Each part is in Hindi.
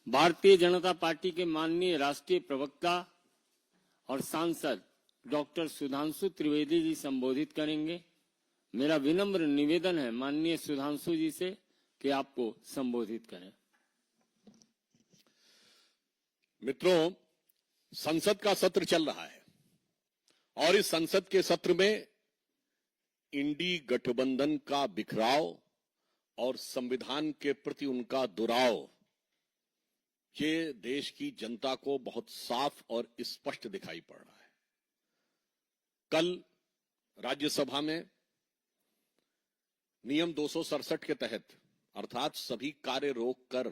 भारतीय जनता पार्टी के माननीय राष्ट्रीय प्रवक्ता और सांसद डॉक्टर सुधांशु त्रिवेदी जी संबोधित करेंगे। मेरा विनम्र निवेदन है माननीय सुधांशु जी से कि आपको संबोधित करें। मित्रों, संसद का सत्र चल रहा है और इस संसद के सत्र में इंडी गठबंधन का बिखराव और संविधान के प्रति उनका दुराव ये देश की जनता को बहुत साफ और स्पष्ट दिखाई पड़ रहा है। कल राज्यसभा में नियम 267 के तहत अर्थात सभी कार्य रोककर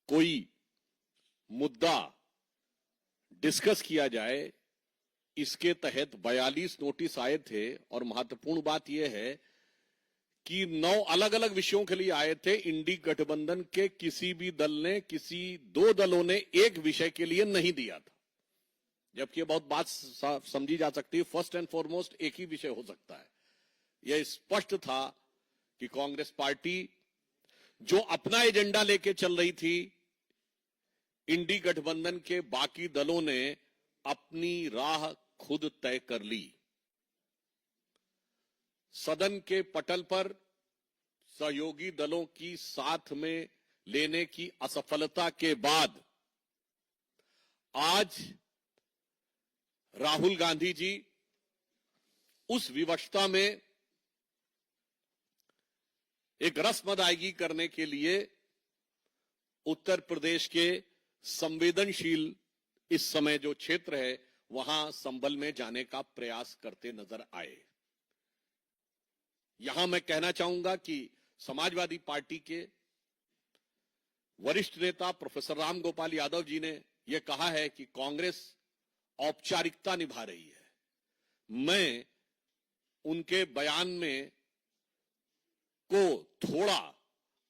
कोई मुद्दा डिस्कस किया जाए, इसके तहत 42 नोटिस आए थे और महत्वपूर्ण बात यह है कि 9 अलग अलग विषयों के लिए आए थे। इंडी गठबंधन के किसी भी दल ने, किसी 2 दलों ने एक विषय के लिए नहीं दिया था, जबकि बहुत बात समझी जा सकती है। फर्स्ट एंड फॉरमोस्ट एक ही विषय हो सकता है। यह स्पष्ट था कि कांग्रेस पार्टी जो अपना एजेंडा लेके चल रही थी, इंडी गठबंधन के बाकी दलों ने अपनी राह खुद तय कर ली। सदन के पटल पर सहयोगी दलों की साथ में लेने की असफलता के बाद आज राहुल गांधी जी उस विवशता में एक रस्म अदायगी करने के लिए उत्तर प्रदेश के संवेदनशील इस समय जो क्षेत्र है वहां संभल में जाने का प्रयास करते नजर आए। यहां मैं कहना चाहूंगा कि समाजवादी पार्टी के वरिष्ठ नेता प्रोफेसर राम गोपाल यादव जी ने यह कहा है कि कांग्रेस औपचारिकता निभा रही है। मैं उनके बयान में को थोड़ा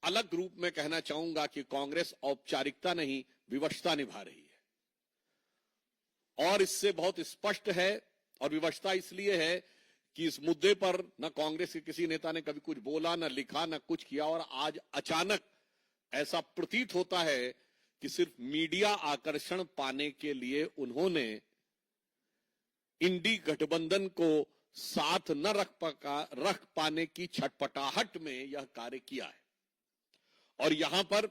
अलग रूप में कहना चाहूंगा कि कांग्रेस औपचारिकता नहीं, विवशता निभा रही है। और इससे बहुत स्पष्ट है, और विवशता इसलिए है कि इस मुद्दे पर न कांग्रेस के किसी नेता ने कभी कुछ बोला, न लिखा, न कुछ किया, और आज अचानक ऐसा प्रतीत होता है कि सिर्फ मीडिया आकर्षण पाने के लिए उन्होंने इंडी गठबंधन को साथ न रख पाने की छटपटाहट में यह कार्य किया है। और यहां पर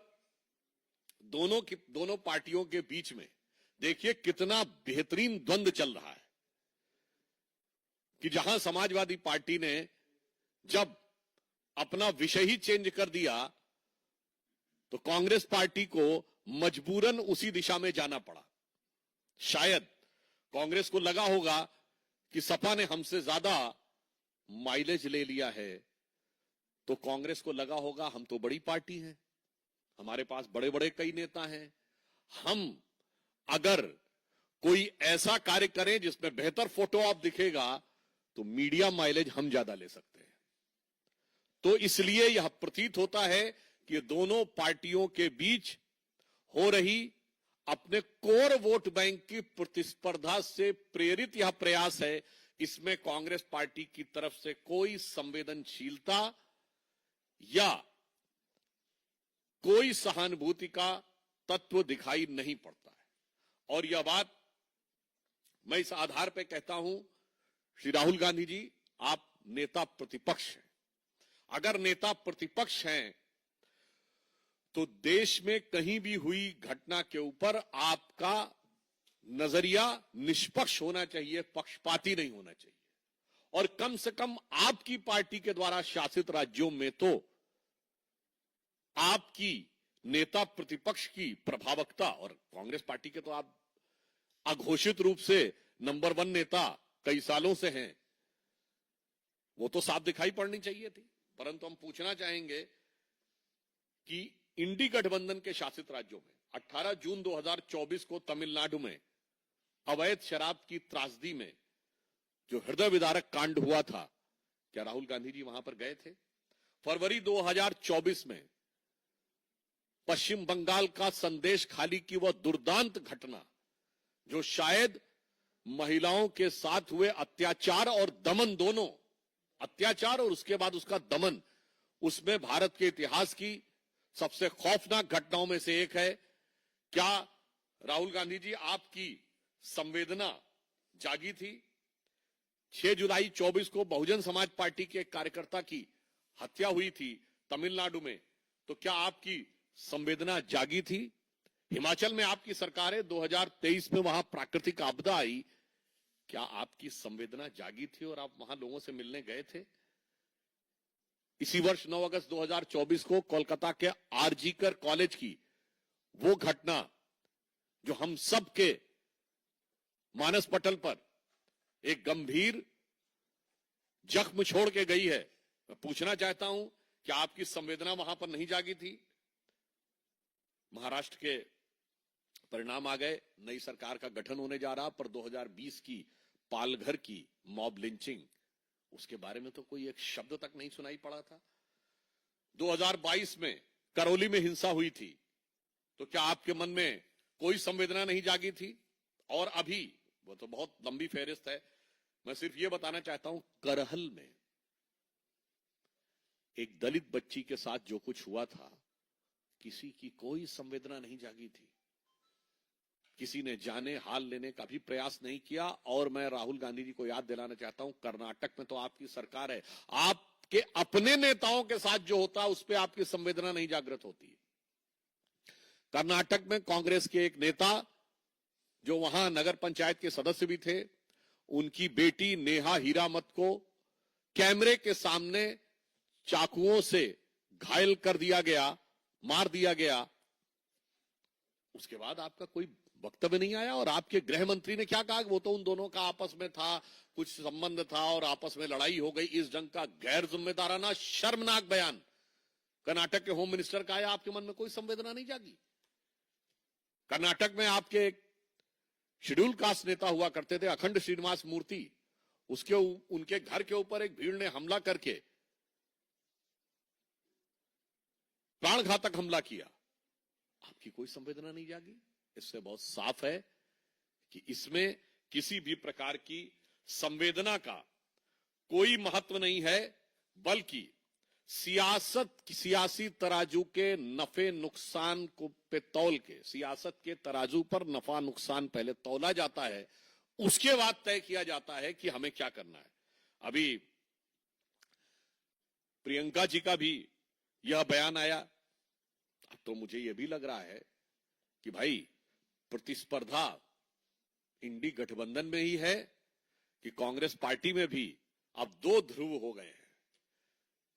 दोनों पार्टियों के बीच में देखिए कितना बेहतरीन द्वंद्व चल रहा है कि जहां समाजवादी पार्टी ने जब अपना विषय ही चेंज कर दिया तो कांग्रेस पार्टी को मजबूरन उसी दिशा में जाना पड़ा। शायद कांग्रेस को लगा होगा कि सपा ने हमसे ज्यादा माइलेज ले लिया है, तो कांग्रेस को लगा होगा हम तो बड़ी पार्टी हैं, हमारे पास बड़े बड़े कई नेता हैं, हम अगर कोई ऐसा कार्य करें जिसमें बेहतर फोटो आप दिखेगा तो मीडिया माइलेज हम ज्यादा ले सकते हैं। तो इसलिए यह प्रतीत होता है कि दोनों पार्टियों के बीच हो रही अपने कोर वोट बैंक की प्रतिस्पर्धा से प्रेरित यह प्रयास है। इसमें कांग्रेस पार्टी की तरफ से कोई संवेदनशीलता या कोई सहानुभूति का तत्व दिखाई नहीं पड़ता है। और यह बात मैं इस आधार पर कहता हूं, श्री राहुल गांधी जी, आप नेता प्रतिपक्ष हैं। अगर नेता प्रतिपक्ष हैं तो देश में कहीं भी हुई घटना के ऊपर आपका नजरिया निष्पक्ष होना चाहिए, पक्षपाती नहीं होना चाहिए। और कम से कम आपकी पार्टी के द्वारा शासित राज्यों में तो आपकी नेता प्रतिपक्ष की प्रभावकता, और कांग्रेस पार्टी के तो आप अघोषित रूप से नंबर 1 नेता कई सालों से हैं, वो तो साफ दिखाई पड़नी चाहिए थी। परंतु हम पूछना चाहेंगे कि इंडी गठबंधन के शासित राज्यों में 18 जून 2024 को तमिलनाडु में अवैध शराब की त्रासदी में जो हृदय विदारक कांड हुआ था, क्या राहुल गांधी जी वहां पर गए थे? फरवरी 2024 में पश्चिम बंगाल का संदेश खाली की वह दुर्दांत घटना जो शायद महिलाओं के साथ हुए अत्याचार और दमन, दोनों अत्याचार और उसके बाद उसका दमन, उसमें भारत के इतिहास की सबसे खौफनाक घटनाओं में से एक है। क्या राहुल गांधी जी आपकी संवेदना जागी थी? 6 जुलाई 24 को बहुजन समाज पार्टी के एक कार्यकर्ता की हत्या हुई थी तमिलनाडु में, तो क्या आपकी संवेदना जागी थी? हिमाचल में आपकी सरकार है, 2023 में वहां प्राकृतिक आपदा आई, क्या आपकी संवेदना जागी थी और आप वहां लोगों से मिलने गए थे? इसी वर्ष 9 अगस्त 2024 को कोलकाता के आरजीकर कॉलेज की वो घटना जो हम सब के मानस पटल पर एक गंभीर जख्म छोड़ के गई है, मैं पूछना चाहता हूं कि आपकी संवेदना वहां पर नहीं जागी थी? महाराष्ट्र के परिणाम आ गए, नई सरकार का गठन होने जा रहा, पर 2020 की पालघर की मॉब लिंचिंग, उसके बारे में तो कोई एक शब्द तक नहीं सुनाई पड़ा था। 2022 में करौली में हिंसा हुई थी, तो क्या आपके मन में कोई संवेदना नहीं जागी थी? और अभी, वो तो बहुत लंबी फहरिस्त है, मैं सिर्फ ये बताना चाहता हूं, करहल में एक दलित बच्ची के साथ जो कुछ हुआ था, किसी की कोई संवेदना नहीं जागी थी, किसी ने जाने हाल लेने का भी प्रयास नहीं किया। और मैं राहुल गांधी जी को याद दिलाना चाहता हूं, कर्नाटक में तो आपकी सरकार है, आपके अपने नेताओं के साथ जो होता है उस पर आपकी संवेदना नहीं जागृत होती है। कर्नाटक में कांग्रेस के एक नेता जो वहां नगर पंचायत के सदस्य भी थे, उनकी बेटी नेहा हीरामत को कैमरे के सामने चाकुओं से घायल कर दिया गया, मार दिया गया। उसके बाद आपका कोई वक्तव्य नहीं आया। और आपके गृह मंत्री ने क्या कहा? वो तो उन दोनों का आपस में था, कुछ संबंध था और आपस में लड़ाई हो गई। इस ढंग का गैर जिम्मेदाराना शर्मनाक बयान कर्नाटक के होम मिनिस्टर का आया, आपके मन में कोई संवेदना नहीं जागी? कर्नाटक में आपके एक शेड्यूल कास्ट नेता हुआ करते थे, अखंड श्रीनिवास मूर्ति, उनके घर के ऊपर एक भीड़ ने हमला करके प्राणघातक हमला किया, आपकी कोई संवेदना नहीं जागी? इससे बहुत साफ है कि इसमें किसी भी प्रकार की संवेदना का कोई महत्व नहीं है, बल्कि सियासी तराजू के नफे नुकसान को पे तौल के, सियासत के तराजू पर नफा नुकसान पहले तौला जाता है, उसके बाद तय किया जाता है कि हमें क्या करना है। अभी प्रियंका जी का भी यह बयान आया, तो मुझे यह भी लग रहा है कि भाई प्रतिस्पर्धा इंडी गठबंधन में ही है कि कांग्रेस पार्टी में भी अब दो ध्रुव हो गए हैं।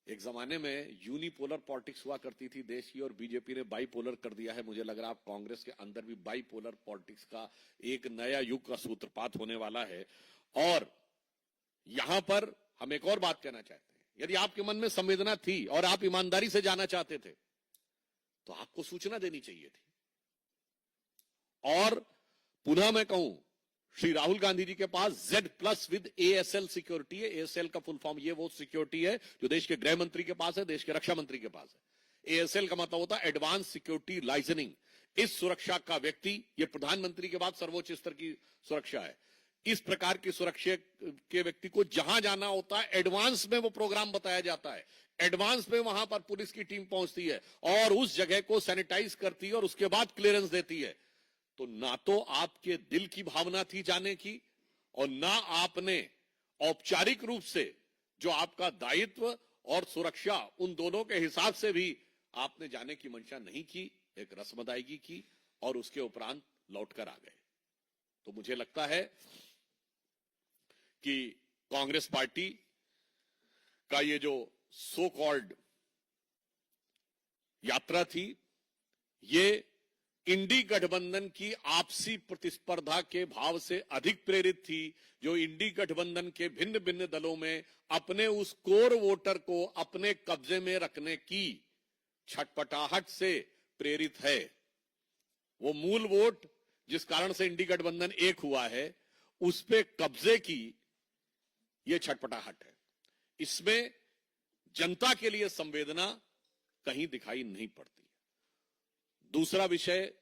एक जमाने में यूनिपोलर पॉलिटिक्स हुआ करती थी देश की, और बीजेपी ने बाइपोलर कर दिया है। मुझे लग रहा है कांग्रेस के अंदर भी बाइपोलर पॉलिटिक्स का एक नया युग का सूत्रपात होने वाला है। और यहां पर हम एक और बात कहना चाहते हैं, यदि आपके मन में संवेदना थी और आप ईमानदारी से जाना चाहते थे, तो आपको सूचना देनी चाहिए थी। और पुनः मैं कहूं, श्री राहुल गांधी जी के पास Z+ विद ASL सिक्योरिटी है। ASL का फुल फॉर्म, ये वो सिक्योरिटी है जो देश के गृह मंत्री के पास है, देश के रक्षा मंत्री के पास है। ASL का मतलब होता है एडवांस सिक्योरिटी लाइसेंसिंग। इस सुरक्षा का व्यक्ति, ये प्रधानमंत्री के बाद सर्वोच्च स्तर की सुरक्षा है। इस प्रकार की सुरक्षा के व्यक्ति को जहां जाना होता है, एडवांस में वो प्रोग्राम बताया जाता है, एडवांस में वहां पर पुलिस की टीम पहुंचती है और उस जगह को सैनिटाइज करती है और उसके बाद क्लियरेंस देती है। तो ना तो आपके दिल की भावना थी जाने की, और ना आपने औपचारिक रूप से जो आपका दायित्व और सुरक्षा, उन दोनों के हिसाब से भी आपने जाने की मंशा नहीं की, एक रस्म अदायगी की और उसके उपरांत लौटकर आ गए। तो मुझे लगता है कि कांग्रेस पार्टी का ये जो सो कॉल्ड यात्रा थी, ये इंडी गठबंधन की आपसी प्रतिस्पर्धा के भाव से अधिक प्रेरित थी, जो इंडी गठबंधन के भिन्न भिन्न दलों में अपने उस कोर वोटर को अपने कब्जे में रखने की छटपटाहट से प्रेरित है। वो मूल वोट जिस कारण से इंडी गठबंधन एक हुआ है, उस पे कब्जे की ये छटपटाहट है। इसमें जनता के लिए संवेदना कहीं दिखाई नहीं पड़ती। दूसरा विषय,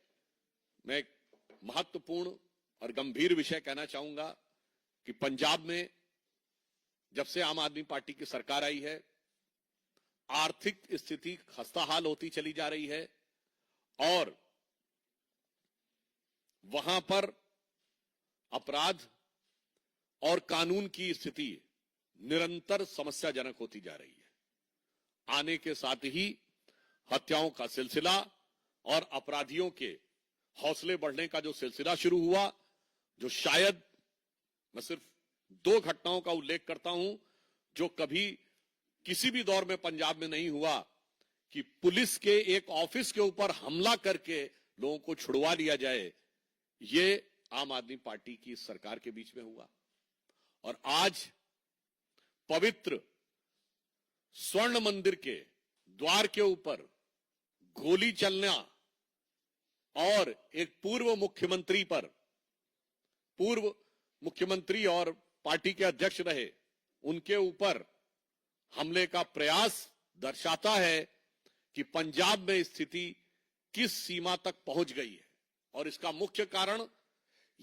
मैं एक महत्वपूर्ण और गंभीर विषय कहना चाहूंगा कि पंजाब में जब से आम आदमी पार्टी की सरकार आई है, आर्थिक स्थिति खस्ताहाल होती चली जा रही है और वहां पर अपराध और कानून की स्थिति निरंतर समस्याजनक होती जा रही है। आने के साथ ही हत्याओं का सिलसिला और अपराधियों के हौसले बढ़ने का जो सिलसिला शुरू हुआ, जो शायद मैं सिर्फ 2 घटनाओं का उल्लेख करता हूं जो कभी किसी भी दौर में पंजाब में नहीं हुआ, कि पुलिस के एक ऑफिस के ऊपर हमला करके लोगों को छुड़वा लिया जाए, ये आम आदमी पार्टी की सरकार के बीच में हुआ। और आज पवित्र स्वर्ण मंदिर के द्वार के ऊपर गोली चलना और एक पूर्व मुख्यमंत्री और पार्टी के अध्यक्ष रहे उनके ऊपर हमले का प्रयास दर्शाता है कि पंजाब में स्थिति किस सीमा तक पहुंच गई है। और इसका मुख्य कारण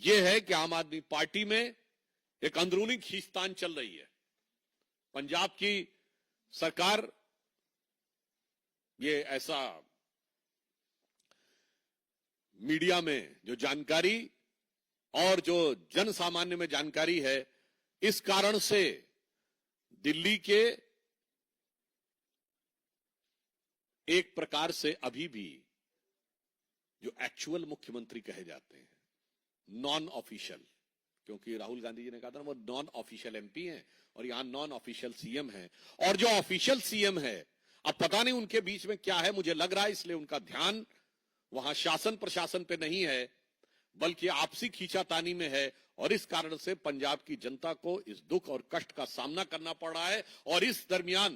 यह है कि आम आदमी पार्टी में एक अंदरूनी खींचतान चल रही है। पंजाब की सरकार ये ऐसा मीडिया में जो जानकारी और जो जन सामान्य में जानकारी है, इस कारण से दिल्ली के एक प्रकार से अभी भी जो एक्चुअल मुख्यमंत्री कहे जाते हैं, नॉन ऑफिशियल, क्योंकि राहुल गांधी जी ने कहा था वो नॉन ऑफिशियल एमपी हैं और यहां नॉन ऑफिशियल सीएम है। और जो ऑफिशियल सीएम है, अब पता नहीं उनके बीच में क्या है, मुझे लग रहा है इसलिए उनका ध्यान वहां शासन प्रशासन पे नहीं है बल्कि आपसी खींचातानी में है। और इस कारण से पंजाब की जनता को इस दुख और कष्ट का सामना करना पड़ रहा है। और इस दरमियान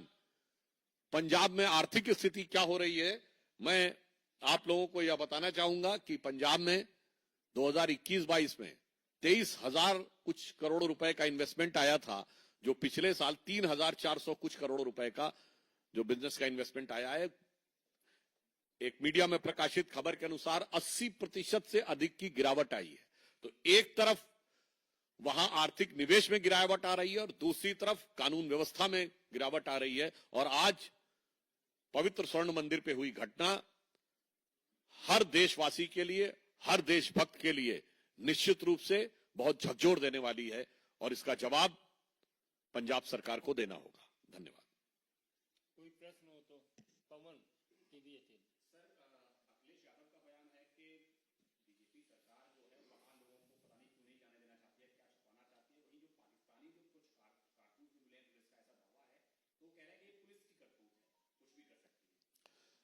पंजाब में आर्थिक स्थिति क्या हो रही है, मैं आप लोगों को यह बताना चाहूंगा कि पंजाब में 2021-22 में 23,000 कुछ करोड़ रुपए का इन्वेस्टमेंट आया था, जो पिछले साल 3,400 कुछ करोड़ रुपए का जो बिजनेस का इन्वेस्टमेंट आया है। एक मीडिया में प्रकाशित खबर के अनुसार 80% से अधिक की गिरावट आई है। तो एक तरफ वहां आर्थिक निवेश में गिरावट आ रही है और दूसरी तरफ कानून व्यवस्था में गिरावट आ रही है। और आज पवित्र स्वर्ण मंदिर पे हुई घटना हर देशवासी के लिए, हर देशभक्त के लिए निश्चित रूप से बहुत झकझोर देने वाली है और इसका जवाब पंजाब सरकार को देना होगा। धन्यवाद। कोई प्रश्न हो तो पवन टीवी 18।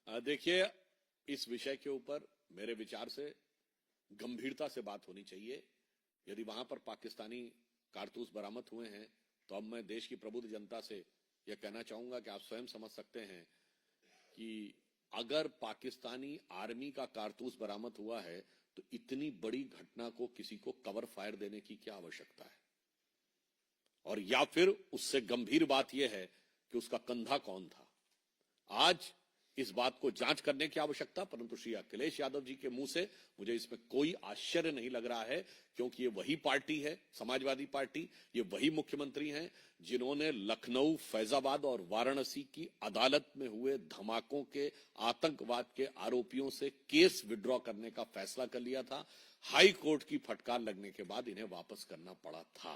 देखिए, इस विषय के ऊपर मेरे विचार से गंभीरता से बात होनी चाहिए। यदि वहां पर पाकिस्तानी कारतूस बरामद हुए हैं तो अब मैं देश की प्रबुद्ध जनता से यह कहना चाहूंगा कि आप स्वयं समझ सकते हैं कि अगर पाकिस्तानी आर्मी का कारतूस बरामद हुआ है तो इतनी बड़ी घटना को किसी को कवर फायर देने की क्या आवश्यकता है। और या फिर उससे गंभीर बात यह है कि उसका कंधा कौन था। आज इस बात को जांच करने की आवश्यकता, परंतु श्री अखिलेश यादव जी के मुंह से मुझे इसमें कोई आश्चर्य नहीं लग रहा है, क्योंकि ये वही पार्टी है, समाजवादी पार्टी, ये वही मुख्यमंत्री हैं जिन्होंने लखनऊ, फैजाबाद और वाराणसी की अदालत में हुए धमाकों के आतंकवाद के आरोपियों से केस विड्रॉ करने का फैसला कर लिया था। हाई कोर्ट की फटकार लगने के बाद इन्हें वापस करना पड़ा था।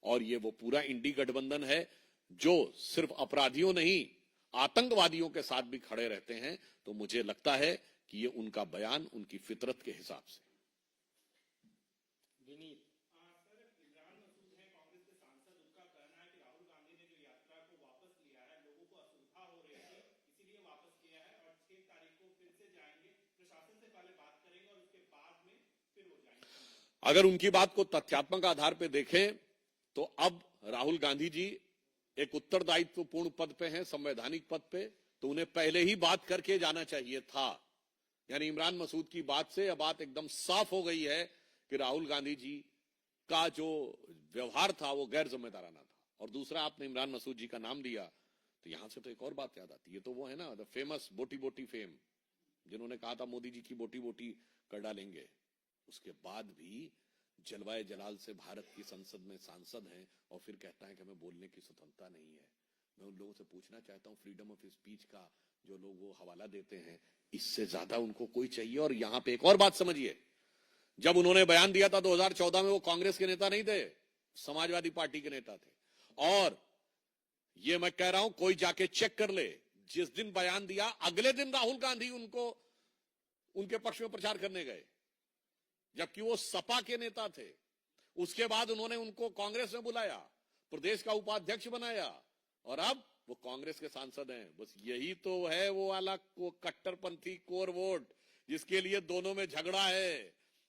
और ये वो पूरा इंडी गठबंधन है जो सिर्फ अपराधियों नहीं, आतंकवादियों के साथ भी खड़े रहते हैं। तो मुझे लगता है कि ये उनका बयान उनकी फितरत के हिसाब से। विनीत, इमरान मसूद हैं कांग्रेस के सांसद, उनका कहना है कि राहुल गांधी ने जो यात्रा को वापस लिया है, लोगों को असुविधा हो रही थी इसीलिए वापस किया है और 6 तारीख को फिर से जाएंगे, प्रशासन से पहले बात करेंगे और उसके बाद में फिर हो जाएंगे। अगर उनकी बात को तथ्यात्मक आधार पर देखें तो अब राहुल गांधी जी एक उत्तरदायित्वपूर्ण पद पे हैं, संवैधानिक पद पे, तो उन्हें पहले ही बात करके जाना चाहिए था। यानी इमरान मसूद की बात से यह बात एकदम साफ हो गई है कि राहुल गांधी जी का जो व्यवहार था वो गैर जिम्मेदाराना था। और दूसरा, आपने इमरान मसूद जी का नाम लिया तो यहां से तो एक और बात याद आती है, तो वो है ना द फेमस बोटी बोटी फेम, जिन्होंने कहा था मोदी जी की बोटी बोटी कर डालेंगे। उसके बाद भी जलवाए जलाल से भारत की संसद में सांसद हैं और फिर कहता है कि हमें बोलने की स्वतंत्रता नहीं है। मैं उन लोगों से पूछना चाहता हूं, फ्रीडम ऑफ स्पीच का जो लोग वो हवाला देते हैं, इससे ज्यादा उनको कोई चाहिए? और यहां पे एक और बात समझिए, जब उन्होंने बयान दिया था 2014 में, वो कांग्रेस के नेता नहीं थे, समाजवादी पार्टी के नेता थे। और ये मैं कह रहा हूं, कोई जाके चेक कर ले, जिस दिन बयान दिया अगले दिन राहुल गांधी उनको उनके पक्ष में प्रचार करने गए, जबकि वो सपा के नेता थे। उसके बाद उन्होंने उनको कांग्रेस में बुलाया, प्रदेश का उपाध्यक्ष बनाया, और अब वो कांग्रेस के सांसद हैं। बस यही तो है वो वाला कट्टरपंथी कोर वोट, जिसके लिए दोनों में झगड़ा है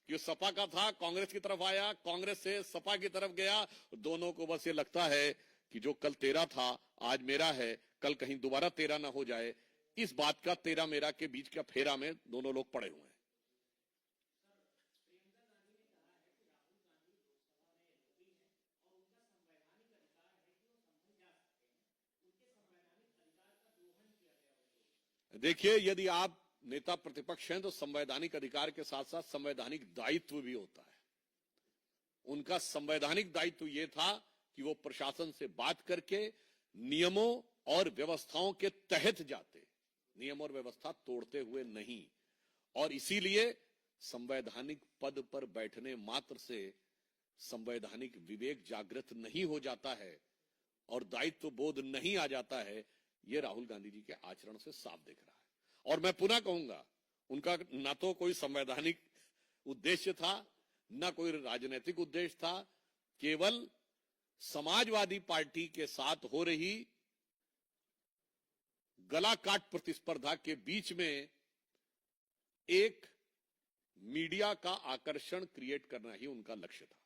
कि सपा का था, कांग्रेस की तरफ आया, कांग्रेस से सपा की तरफ गया। दोनों को बस ये लगता है कि जो कल तेरा था आज मेरा है, कल कहीं दोबारा तेरा ना हो जाए। इस बात का तेरा मेरा के बीच का फेरा में दोनों लोग पड़े हुए हैं। देखिए, यदि आप नेता प्रतिपक्ष हैं तो संवैधानिक अधिकार के साथ साथ संवैधानिक दायित्व भी होता है। उनका संवैधानिक दायित्व यह था कि वो प्रशासन से बात करके नियमों और व्यवस्थाओं के तहत जाते, नियम और व्यवस्था तोड़ते हुए नहीं। और इसीलिए संवैधानिक पद पर बैठने मात्र से संवैधानिक विवेक जागृत नहीं हो जाता है और दायित्व बोध नहीं आ जाता है। यह राहुल गांधी जी के आचरण से साफ दिख रहा है। और मैं पुनः कहूंगा, उनका ना तो कोई संवैधानिक उद्देश्य था, ना कोई राजनीतिक उद्देश्य था। केवल समाजवादी पार्टी के साथ हो रही गला काट प्रतिस्पर्धा के बीच में एक मीडिया का आकर्षण क्रिएट करना ही उनका लक्ष्य था।